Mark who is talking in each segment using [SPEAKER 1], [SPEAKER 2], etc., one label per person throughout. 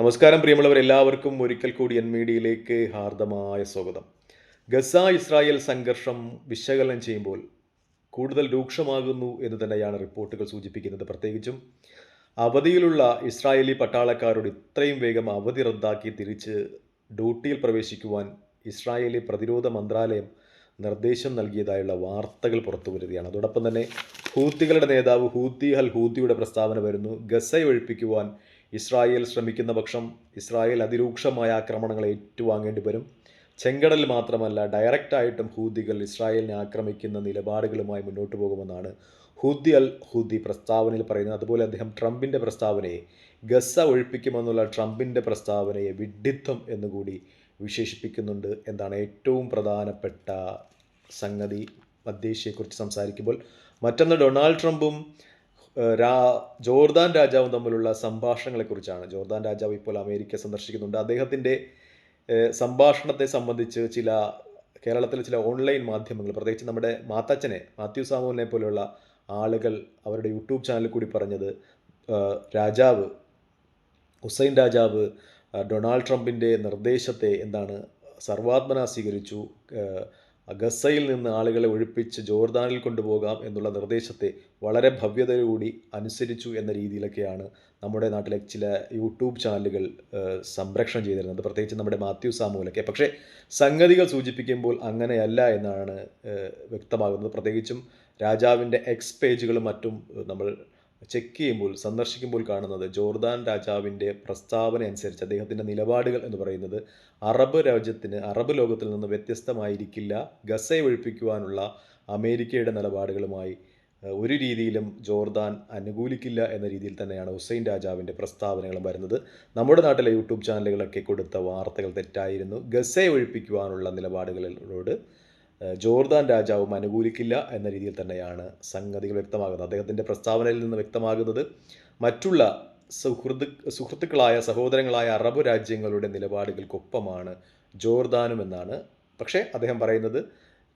[SPEAKER 1] നമസ്കാരം പ്രിയമുള്ളവർ, എല്ലാവർക്കും ഒരിക്കൽ കൂടി എൻ മീഡിയയിലേക്ക് ഹാർദമായ സ്വാഗതം. ഗസ ഇസ്രായേൽ സംഘർഷം വിശകലനം ചെയ്യുമ്പോൾ കൂടുതൽ രൂക്ഷമാകുന്നു എന്ന് തന്നെയാണ് റിപ്പോർട്ടുകൾ സൂചിപ്പിക്കുന്നത്. പ്രത്യേകിച്ചും അവധിയിലുള്ള ഇസ്രായേലി പട്ടാളക്കാരോട് ഇത്രയും വേഗം അവധി റദ്ദാക്കി തിരിച്ച് ഡ്യൂട്ടിയിൽ പ്രവേശിക്കുവാൻ ഇസ്രായേലി പ്രതിരോധ മന്ത്രാലയം നിർദ്ദേശം നൽകിയതായുള്ള വാർത്തകൾ പുറത്തു വരികയാണ്. അതോടൊപ്പം തന്നെ ഹൂത്തികളുടെ നേതാവ് ഹൂത്തിയുടെ പ്രസ്താവന വരുന്നു. ഗസയെ ഒഴിപ്പിക്കുവാൻ ഇസ്രായേൽ ശ്രമിക്കുന്ന പക്ഷം ഇസ്രായേൽ അതിരൂക്ഷമായ ആക്രമണങ്ങൾ ഏറ്റുവാങ്ങേണ്ടി വരും. ചെങ്കടൽ മാത്രമല്ല, ഡയറക്റ്റായിട്ടും ഹൂതികൾ ഇസ്രായേലിനെ ആക്രമിക്കുന്ന നിലപാടുകളുമായി മുന്നോട്ട് പോകുമെന്നാണ് ഹൂതി പ്രസ്താവനയിൽ പറയുന്നത്. അതുപോലെ അദ്ദേഹം ട്രംപിൻ്റെ പ്രസ്താവനയെ, ഗസ ഒഴിപ്പിക്കുമെന്നുള്ള ട്രംപിൻ്റെ പ്രസ്താവനയെ വിഡ്ഢിത്തം എന്നുകൂടി വിശേഷിപ്പിക്കുന്നുണ്ട് എന്നാണ് ഏറ്റവും പ്രധാനപ്പെട്ട സംഗതി മധ്യേഷ്യയെക്കുറിച്ച് സംസാരിക്കുമ്പോൾ. മറ്റൊന്ന്, ഡൊണാൾഡ് ട്രംപും ജോർദാൻ രാജാവും തമ്മിലുള്ള സംഭാഷണങ്ങളെക്കുറിച്ചാണ്. ജോർദാൻ രാജാവ് ഇപ്പോൾ അമേരിക്ക സന്ദർശിക്കുന്നുണ്ട്. അദ്ദേഹത്തിൻ്റെ സംഭാഷണത്തെ സംബന്ധിച്ച് കേരളത്തിലെ ചില ഓൺലൈൻ മാധ്യമങ്ങൾ, പ്രത്യേകിച്ച് നമ്മുടെ മാത്യു സാമുവലിനെ പോലെയുള്ള ആളുകൾ അവരുടെ യൂട്യൂബ് ചാനലിൽ കൂടി പറഞ്ഞത്, ഹുസൈൻ രാജാവ് ഡൊണാൾഡ് ട്രംപിൻ്റെ നിർദ്ദേശത്തെ സർവാത്മന സ്വീകരിച്ചു. ഗസയിൽ നിന്ന് ആളുകളെ ഒഴിപ്പിച്ച് ജോർദാനിൽ കൊണ്ടുപോകാം എന്നുള്ള നിർദ്ദേശത്തെ വളരെ ഭവ്യതയോടുകൂടി അനുസരിച്ചു എന്ന രീതിയിലൊക്കെയാണ് നമ്മുടെ നാട്ടിലെ ചില യൂട്യൂബ് ചാനലുകൾ സംപ്രേഷണം ചെയ്തിരുന്നത്, പ്രത്യേകിച്ച് നമ്മുടെ മാത്യു സാമുവലൊക്കെ. പക്ഷേ സംഗതികൾ സൂചിപ്പിക്കുമ്പോൾ അങ്ങനെയല്ല എന്നാണ് വ്യക്തമാകുന്നത്. പ്രത്യേകിച്ചും രാജാവിൻ്റെ എക്സ് പേജുകളും മറ്റും നമ്മൾ സന്ദർശിക്കുമ്പോൾ കാണുന്നത്, ജോർദാൻ രാജാവിൻ്റെ പ്രസ്താവന അനുസരിച്ച് അദ്ദേഹത്തിൻ്റെ നിലപാടുകൾ എന്ന് പറയുന്നത് അറബ് ലോകത്തിൽ നിന്ന് വ്യത്യസ്തമായിരിക്കില്ല. ഗസയെ ഒഴിപ്പിക്കുവാനുള്ള അമേരിക്കയുടെ നിലപാടുകളുമായി ഒരു രീതിയിലും ജോർദാൻ അനുകൂലിക്കില്ല എന്ന രീതിയിൽ തന്നെയാണ് ഹുസൈൻ രാജാവിൻ്റെ പ്രസ്താവനകളും വരുന്നത്. നമ്മുടെ നാട്ടിലെ യൂട്യൂബ് ചാനലുകളൊക്കെ കൊടുത്ത വാർത്തകൾ തെറ്റായിരുന്നു. ഗസയെ ഒഴിപ്പിക്കുവാനുള്ള നിലപാടുകളോട് ജോർദാൻ രാജാവും അനുകൂലിക്കില്ല എന്ന രീതിയിൽ തന്നെയാണ് സംഗതികൾ വ്യക്തമാകുന്നത്. അദ്ദേഹത്തിൻ്റെ പ്രസ്താവനയിൽ നിന്ന് വ്യക്തമാകുന്നത് മറ്റുള്ള സുഹൃത്തുക്കളായ സഹോദരങ്ങളായ അറബ് രാജ്യങ്ങളുടെ നിലപാടുകൾക്കൊപ്പമാണ് ജോർദാനും എന്നാണ്. പക്ഷേ അദ്ദേഹം പറയുന്നത്,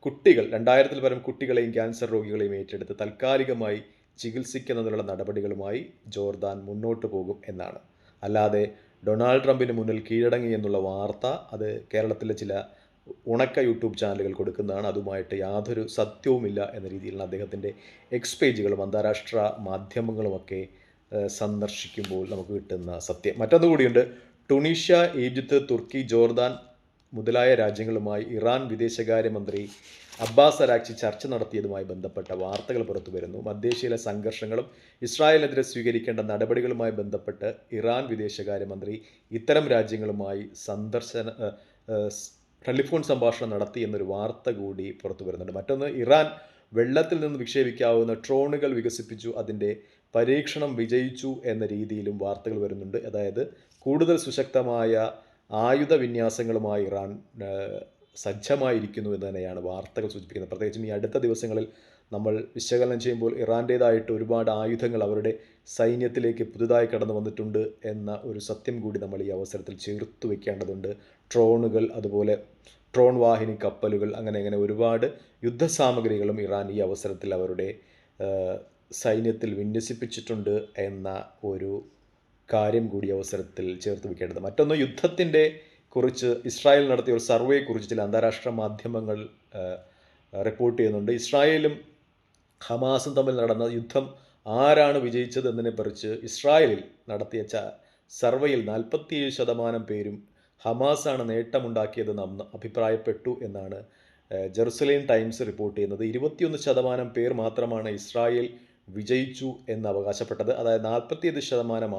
[SPEAKER 1] 2000-ൽ പരം കുട്ടികളെയും ക്യാൻസർ രോഗികളെയും ഏറ്റെടുത്ത് താൽക്കാലികമായി ചികിത്സിക്കുന്നതിനുള്ള നടപടികളുമായി ജോർദാൻ മുന്നോട്ട് പോകും എന്നാണ്. അല്ലാതെ ഡൊണാൾഡ് ട്രംപിന് മുന്നിൽ കീഴടങ്ങി എന്നുള്ള വാർത്ത അത് കേരളത്തിലെ ചില ഉണക്ക യൂട്യൂബ് ചാനലുകൾ കൊടുക്കുന്നതാണ്. അതുമായിട്ട് യാതൊരു സത്യവുമില്ല എന്ന രീതിയിലാണ് അദ്ദേഹത്തിൻ്റെ എക്സ് പേജുകളും അന്താരാഷ്ട്ര മാധ്യമങ്ങളുമൊക്കെ സന്ദർശിക്കുമ്പോൾ നമുക്ക് കിട്ടുന്ന സത്യം. മറ്റൊന്നുകൂടിയുണ്ട്. ടുണീഷ്യ, ഈജിപ്ത്, തുർക്കി, ജോർദാൻ മുതലായ രാജ്യങ്ങളുമായി ഇറാൻ വിദേശകാര്യമന്ത്രി അബ്ബാസ് അരാക്ചി ചർച്ച നടത്തിയതുമായി ബന്ധപ്പെട്ട വാർത്തകൾ പുറത്തു വരുന്നു. മധ്യേഷ്യയിലെ സംഘർഷങ്ങളും ഇസ്രായേലിനെതിരെ സ്വീകരിക്കേണ്ട നടപടികളുമായി ബന്ധപ്പെട്ട് ഇറാൻ വിദേശകാര്യമന്ത്രി ഇത്തരം രാജ്യങ്ങളുമായി ടെലിഫോൺ സംഭാഷണം നടത്തി എന്നൊരു വാർത്ത കൂടി പുറത്തു വരുന്നുണ്ട്. മറ്റൊന്ന്, ഇറാൻ വെള്ളത്തിൽ നിന്ന് വിക്ഷേപിക്കാവുന്ന ഡ്രോണുകൾ വികസിപ്പിച്ചു, അതിൻ്റെ പരീക്ഷണം വിജയിച്ചു എന്ന രീതിയിലും വാർത്തകൾ വരുന്നുണ്ട്. അതായത് കൂടുതൽ സുശക്തമായ ആയുധ വിന്യാസങ്ങളുമായി ഇറാൻ സജ്ജമായിരിക്കുന്നു എന്ന് തന്നെയാണ് വാർത്തകൾ സൂചിപ്പിക്കുന്നത്. പ്രത്യേകിച്ചും ഈ അടുത്ത ദിവസങ്ങളിൽ നമ്മൾ വിശകലനം ചെയ്യുമ്പോൾ ഇറാൻ്റേതായിട്ട് ഒരുപാട് ആയുധങ്ങൾ അവരുടെ സൈന്യത്തിലേക്ക് പുതുതായി കടന്നു വന്നിട്ടുണ്ട് എന്ന ഒരു സത്യം കൂടി നമ്മൾ ഈ അവസരത്തിൽ ചേർത്തു വയ്ക്കേണ്ടതുണ്ട്. ഡ്രോണുകൾ, അതുപോലെ ഡ്രോൺ വാഹിനി കപ്പലുകൾ, അങ്ങനെ ഒരുപാട് യുദ്ധസാമഗ്രികളും ഇറാൻ ഈ അവസരത്തിൽ അവരുടെ സൈന്യത്തിൽ വിന്യസിപ്പിച്ചിട്ടുണ്ട് എന്ന ഒരു കാര്യം കൂടി അവസരത്തിൽ ചേർത്ത് വയ്ക്കേണ്ടത്. മറ്റൊന്ന്, യുദ്ധത്തിൻ്റെ കുറിച്ച് ഇസ്രായേൽ നടത്തിയ ഒരു സർവേയെക്കുറിച്ച് ചില അന്താരാഷ്ട്ര മാധ്യമങ്ങൾ റിപ്പോർട്ട് ചെയ്യുന്നുണ്ട്. ഇസ്രായേലും ഹമാസും തമ്മിൽ നടന്ന യുദ്ധം ആരാണ് വിജയിച്ചത് എന്നതിനെക്കുറിച്ച് ഇസ്രായേലിൽ നടത്തിയ സർവേയിൽ 47% പേരും ഹമാസാണ് നേട്ടമുണ്ടാക്കിയതെന്ന് അഭിപ്രായപ്പെട്ടു എന്നാണ് ജെറുസലേം ടൈംസ് റിപ്പോർട്ട് ചെയ്യുന്നത്. 21% പേർ മാത്രമാണ് ഇസ്രായേൽ വിജയിച്ചു എന്ന് അവകാശപ്പെട്ടത്. അതായത് 47%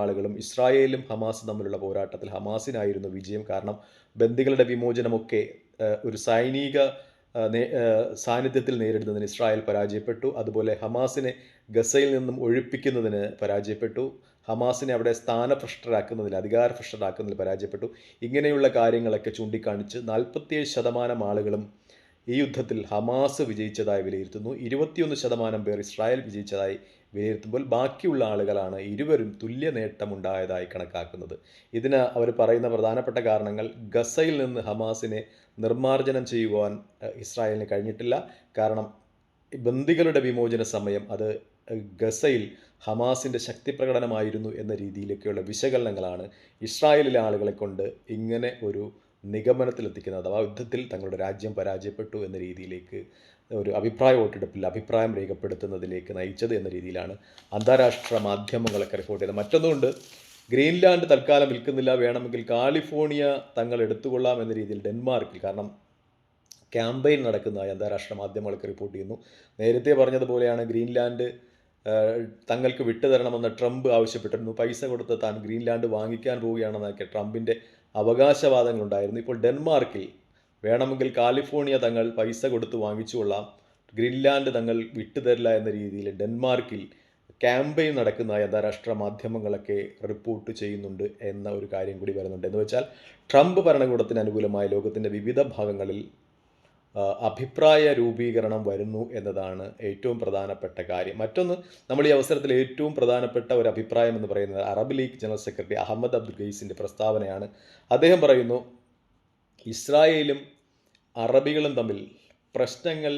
[SPEAKER 1] ആളുകളും ഇസ്രായേലും ഹമാസും തമ്മിലുള്ള പോരാട്ടത്തിൽ ഹമാസിനായിരുന്നു വിജയം. കാരണം ബന്ദികളുടെ വിമോചനമൊക്കെ ഒരു സൈനിക സാന്നിധ്യത്തിൽ നേരിടുന്നതിന് ഇസ്രായേൽ പരാജയപ്പെട്ടു. അതുപോലെ ഹമാസിനെ ഗസയിൽ നിന്നും ഒഴിപ്പിക്കുന്നതിന് പരാജയപ്പെട്ടു. ഹമാസിനെ അവിടെ അധികാരഭ്രഷ്ടരാക്കുന്നതിൽ പരാജയപ്പെട്ടു. ഇങ്ങനെയുള്ള കാര്യങ്ങളൊക്കെ ചൂണ്ടിക്കാണിച്ച് 47% ആളുകളും ഈ യുദ്ധത്തിൽ ഹമാസ് വിജയിച്ചതായി വിലയിരുത്തുന്നു. 21% പേർ ഇസ്രായേൽ വിജയിച്ചതായി വിലയിരുത്തുമ്പോൾ ബാക്കിയുള്ള ആളുകളാണ് ഇരുവരും തുല്യ നേട്ടമുണ്ടായതായി കണക്കാക്കുന്നത്. ഇതിന് അവർ പറയുന്ന പ്രധാനപ്പെട്ട കാരണങ്ങൾ, ഗസയിൽ നിന്ന് ഹമാസിനെ നിർമ്മാർജ്ജനം ചെയ്യുവാൻ ഇസ്രായേലിന് കഴിഞ്ഞിട്ടില്ല. കാരണം ബന്ദികളുടെ വിമോചന സമയം അത് ഗസയിൽ ഹമാസിൻ്റെ ശക്തി പ്രകടനമായിരുന്നു എന്ന രീതിയിലൊക്കെയുള്ള വിശകലനങ്ങളാണ് ഇസ്രായേലിലെ ആളുകളെ കൊണ്ട് ഇങ്ങനെ ഒരു നിഗമനത്തിലെത്തിക്കുന്നത്. അഥവാ യുദ്ധത്തിൽ തങ്ങളുടെ രാജ്യം പരാജയപ്പെട്ടു എന്ന രീതിയിലേക്ക് ഒരു അഭിപ്രായ വോട്ടെടുപ്പിൽ അഭിപ്രായം രേഖപ്പെടുത്തുന്നതിലേക്ക് നയിച്ചത് എന്ന രീതിയിലാണ് അന്താരാഷ്ട്ര മാധ്യമങ്ങളൊക്കെ റിപ്പോർട്ട് ചെയ്തത്. മറ്റൊന്നുകൊണ്ട് ഗ്രീൻലാൻഡ് തൽക്കാലം വിൽക്കുന്നില്ല, വേണമെങ്കിൽ കാലിഫോർണിയ തങ്ങൾ എടുത്തുകൊള്ളാം എന്ന രീതിയിൽ ഡെൻമാർക്കിൽ, കാരണം ക്യാമ്പയിൻ നടക്കുന്നതായി അന്താരാഷ്ട്ര മാധ്യമങ്ങളൊക്കെ റിപ്പോർട്ട് ചെയ്യുന്നു. നേരത്തെ പറഞ്ഞതുപോലെയാണ് ഗ്രീൻലാൻഡ് തങ്ങൾക്ക് വിട്ടുതരണമെന്ന് ട്രംപ് ആവശ്യപ്പെട്ടിരുന്നു. പൈസ കൊടുത്ത് താൻ ഗ്രീൻലാൻഡ് വാങ്ങിക്കാൻ പോവുകയാണെന്നൊക്കെ ട്രംപിൻ്റെ അവകാശവാദങ്ങളുണ്ടായിരുന്നു. ഇപ്പോൾ ഡെൻമാർക്കിൽ വേണമെങ്കിൽ കാലിഫോർണിയ തങ്ങൾ പൈസ കൊടുത്ത് വാങ്ങിച്ചുകൊള്ളാം, ഗ്രീൻലാൻഡ് തങ്ങൾ വിട്ടുതരില്ല എന്ന രീതിയിൽ ഡെൻമാർക്കിൽ ക്യാമ്പയിൻ നടക്കുന്നതായി അന്താരാഷ്ട്ര മാധ്യമങ്ങളൊക്കെ റിപ്പോർട്ട് ചെയ്യുന്നുണ്ട് എന്ന ഒരു കാര്യം കൂടി വരുന്നുണ്ട്. എന്ന് വെച്ചാൽ ട്രംപ് ഭരണകൂടത്തിന് അനുകൂലമായ ലോകത്തിൻ്റെ വിവിധ ഭാഗങ്ങളിൽ അഭിപ്രായ രൂപീകരണം വരുന്നു എന്നതാണ് ഏറ്റവും പ്രധാനപ്പെട്ട കാര്യം. മറ്റൊന്ന്, നമ്മൾ ഈ അവസരത്തിൽ ഏറ്റവും പ്രധാനപ്പെട്ട ഒരു അഭിപ്രായം എന്ന് പറയുന്നത് Arab League general secretary Ahmed Abdul ഗെയ്സിൻ്റെ പ്രസ്താവനയാണ്. അദ്ദേഹം പറയുന്നു, ഇസ്രായേലും അറബികളും തമ്മിൽ പ്രശ്നങ്ങൾ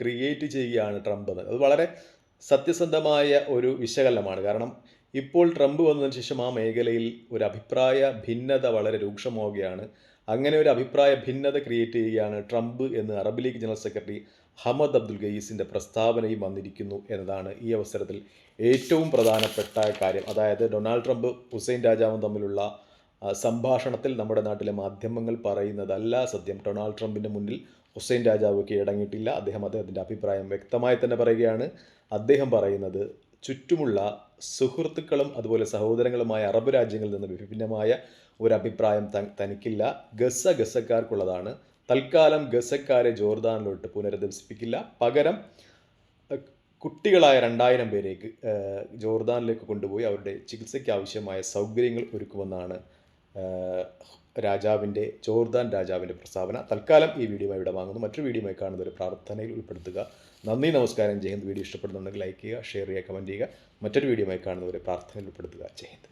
[SPEAKER 1] ക്രിയേറ്റ് ചെയ്യുകയാണ് ട്രംപ് എന്ന്. അത് വളരെ സത്യസന്ധമായ ഒരു വിശകലനമാണ്. കാരണം ഇപ്പോൾ ട്രംപ് വന്നതിന് ശേഷം ആ മേഖലയിൽ ഒരു അഭിപ്രായ ഭിന്നത വളരെ രൂക്ഷമാവുകയാണ്. അങ്ങനെ ഒരു അഭിപ്രായ ഭിന്നത ക്രിയേറ്റ് ചെയ്യുകയാണ് ട്രംപ് എന്ന് Arab League general secretary Ahmed Abdul ഗെയ്സിൻ്റെ പ്രസ്താവനയും വന്നിരിക്കുന്നു എന്നതാണ് ഈ അവസരത്തിൽ ഏറ്റവും പ്രധാനപ്പെട്ട കാര്യം. അതായത് ഡൊണാൾഡ് ട്രംപ് ഹുസൈൻ രാജാവും തമ്മിലുള്ള സംഭാഷണത്തിൽ നമ്മുടെ നാട്ടിലെ മാധ്യമങ്ങൾ പറയുന്നതല്ല സത്യം. ഡൊണാൾഡ് ട്രംപിൻ്റെ മുന്നിൽ ഹുസൈൻ രാജാവ് കീഴടങ്ങിയിട്ടില്ല. അദ്ദേഹത്തിൻ്റെ അഭിപ്രായം വ്യക്തമായി തന്നെ പറയുകയാണ്. അദ്ദേഹം പറയുന്നത്, ചുറ്റുമുള്ള സുഹൃത്തുക്കളും അതുപോലെ സഹോദരങ്ങളുമായ അറബ് രാജ്യങ്ങളിൽ നിന്ന് വിഭിന്നമായ ഒരു അഭിപ്രായം തനിക്കില്ല. ഗസക്കാർക്കുള്ളതാണ്. തൽക്കാലം ഗസക്കാരെ ജോർദാനിലോട്ട് പുനരധിവസിപ്പിക്കില്ല. പകരം കുട്ടികളായ 2000 പേരേക്ക് ജോർദാനിലേക്ക് കൊണ്ടുപോയി അവരുടെ ചികിത്സയ്ക്ക് ആവശ്യമായ സൗകര്യങ്ങൾ ഒരുക്കുമെന്നാണ് ജോർദാൻ രാജാവിൻ്റെ പ്രസ്താവന. തൽക്കാലം ഈ വീഡിയോയുമായി ഇവിടെ വാങ്ങുന്നു. മറ്റൊരു വീഡിയോയുമായി കാണുന്ന ഒരു പ്രാർത്ഥനയിൽ ഉൾപ്പെടുത്തുക. നന്ദി, നമസ്കാരം. ജയ് ഹിന്ദ്. വീഡിയോ ഇഷ്ടപ്പെടുന്നുണ്ടെങ്കിൽ ലൈക്ക് ചെയ്യുക, ഷെയർ ചെയ്യുക, കമൻറ്റ് ചെയ്യുക. മറ്റൊരു വീഡിയോയുമായി കാണുന്നവരെ പ്രാർത്ഥനയിൽ ഉൾപ്പെടുത്തുക. ജയ് ഹിന്ദ്.